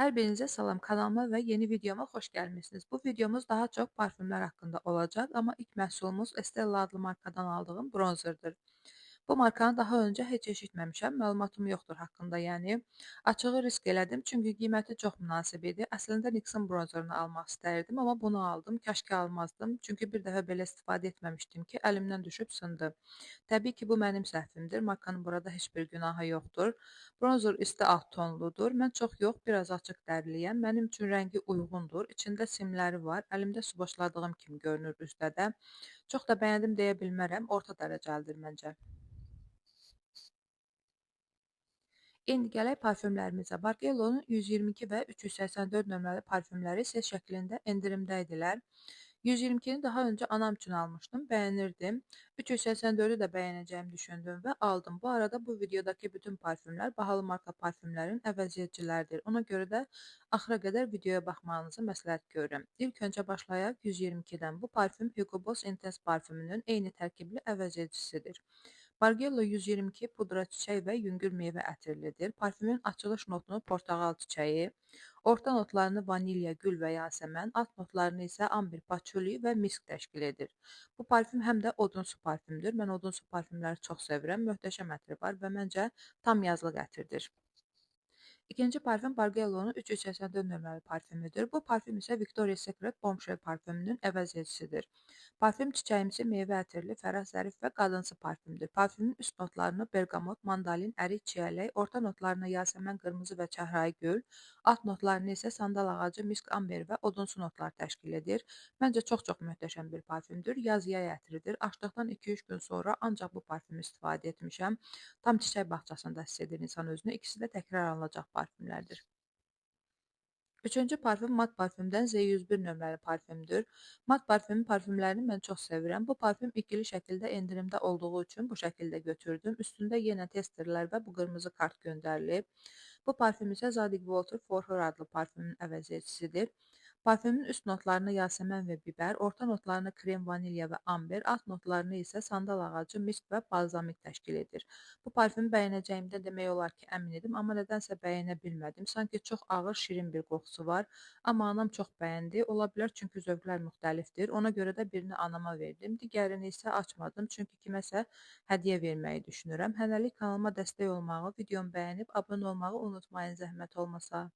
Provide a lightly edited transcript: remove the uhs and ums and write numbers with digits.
Hər birinizə salam, kanalıma və yeni videoma xoş gəlmisiniz. Bu videomuz daha çox parfümlər haqqında olacaq, amma ilk məhsulumuz Estella adlı markadan aldığım bronzerdir. Bu markanı daha öncə heç eşitməmişəm, məlumatım yoxdur haqqında, yəni açığı risk elədim, çünki qiyməti çox münasib idi. Əslində NYX-in bronzerini almaq istəyirdim, amma bunu aldım. Kaşki almazdım, çünki bir dəfə belə istifadə etməmişdim ki, əlimdən düşüb sındı. Təbii ki, bu mənim səhvimdir. Markanın burada heç bir günahı yoxdur. Bronzer üstü alt tonludur. Mən çox yox, biraz açıq dərliyəm. Mənim üçün rəngi uyğundur. İçində simləri var. Əlimdə su boşladığım kimi görünür üzdə də. Çox da bəyəndim deyə bilmərəm. Orta dərəcəlidir məncə. İndi gələk parfümlərimizə. Bargello'nun 122 və 384 nömrəli parfümləri ses şəklində endirimdə idilər. 122-ni daha öncə anam üçün almışdım, bəyənirdim. 384-ü də bəyənəcəyimi düşündüm və aldım. Bu arada bu videodakı bütün parfümlər bahalı marka parfümlərin əvəzediiciləridir. Ona görə də axıra qədər videoya baxmağınızı məsləhət görürəm. İlk öncə başlayaq 122-dən. Bu parfüm Hugo Boss Intense parfümünün eyni tərkibli əvəzedicisidir. Bargello 122 pudra çiçək və yüngül meyvə ətirlidir. Parfümün açılış notunu portağal çiçəyi, orta notlarını vanilya, gül və yasəmən, alt notlarını isə ambir, paçuli və misk təşkil edir. Bu parfüm həm də odunsu parfümdür. Mən odunsu parfümləri çox sevirəm. Möhtəşəm ətri var və məncə tam yazlıq ətirdir. İkinci parfüm Bargello'nun 384 nömrəli parfümüdür. Bu parfüm isə Victoria's Secret Bombshell parfümünün əvəzedicisidir. Parfüm çiçəyimsi, meyvə ətirli, fərah zərif və qadınsı parfümdür. Parfümün üst notlarını bergamot, mandalin, ərik, çiyələk, orta notlarını yasəmən, qırmızı və çəhrayı gül, alt notlarını isə sandal ağacı, misk, amber və odunsu notlar təşkil edir. Məncə çox-çox möhtəşəm bir parfümdür. Yaz-yay ətridir. Açdıqdan 2-3 gün sonra ancaq bu parfümü istifadə etmişəm. Tam çiçək bağçasında hiss edir insan özünü. İkisi də təkrar alınacaq parfümlərdir. Üçüncü parfüm mat parfümdən Z101 nömrəli parfümdür. Mat parfümlərini mən çox sevirəm. Bu parfüm ikili şəkildə endirimdə olduğu üçün bu şəkildə götürdüm. Üstündə yenə testerlər və bu qırmızı kart göndərilib. Bu parfüm isə Zadig Voltaire For Her adlı parfümün əvəzedicisidir. Parfümün üst notlarını yasəmən və bibər, orta notlarını krem, vanilya və amber, alt notlarını isə sandal ağacı, misk və balzamik təşkil edir. Bu parfümü bəyənəcəyimdən demək olar ki, əmin idim, amma nədənsə bəyənə bilmədim. Sanki çox ağır, şirin bir qoxusu var, amma anam çox bəyəndi. Ola bilər çünki zövqlər müxtəlifdir. Ona görə də birini anama verdim, digərini isə açmadım, çünki kiməsə hədiyyə verməyi düşünürəm. Hələlik kanalıma dəstək olmağı, videomu bəyənib abunə olmağı unutmayın zəhmət olmasa.